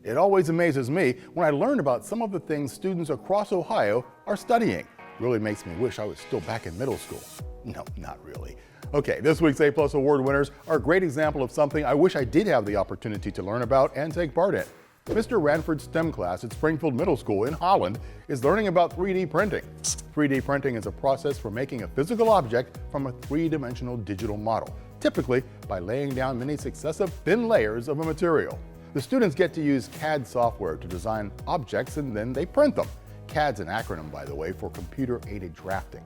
It always amazes me when I learn about some of the things students across Ohio are studying. Really makes me wish I was still back in middle school. No, not really. Okay, this week's A+ award winners are a great example of something I wish I did have the opportunity to learn about and take part in. Mr. Ranford's STEM class at Springfield Middle School in Holland is learning about 3D printing. 3D printing is a process for making a physical object from a three-dimensional digital model, typically by laying down many successive thin layers of a material. The students get to use CAD software to design objects and then they print them. CAD's an acronym, by the way, for computer-aided drafting.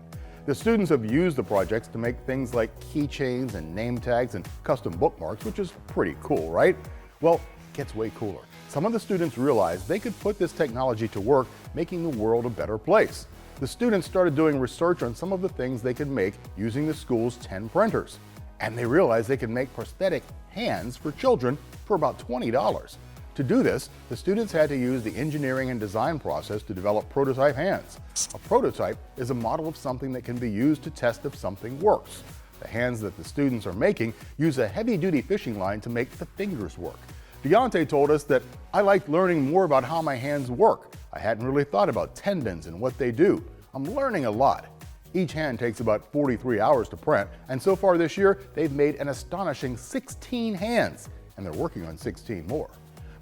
The students have used the projects to make things like keychains and name tags and custom bookmarks, which is pretty cool, right? Well, it gets way cooler. Some of the students realized they could put this technology to work, making the world a better place. The students started doing research on some of the things they could make using the school's 10 printers. And they realized they could make prosthetic hands for children for about $20. To do this, the students had to use the engineering and design process to develop prototype hands. A prototype is a model of something that can be used to test if something works. The hands that the students are making use a heavy-duty fishing line to make the fingers work. Deontay told us that I liked learning more about how my hands work. I hadn't really thought about tendons and what they do. I'm learning a lot. Each hand takes about 43 hours to print, and so far this year, they've made an astonishing 16 hands, and they're working on 16 more.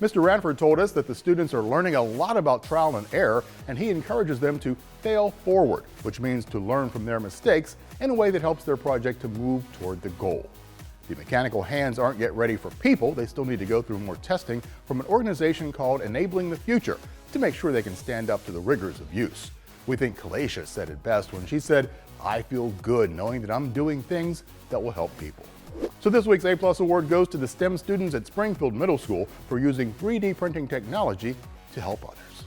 Mr. Ranford told us that the students are learning a lot about trial and error, and he encourages them to fail forward, which means to learn from their mistakes in a way that helps their project to move toward the goal. The mechanical hands aren't yet ready for people. They still need to go through more testing from an organization called Enabling the Future to make sure they can stand up to the rigors of use. We think Kalacia said it best when she said, "I feel good knowing that I'm doing things that will help people." So this week's A+ award goes to the STEM students at Springfield Middle School for using 3D printing technology to help others.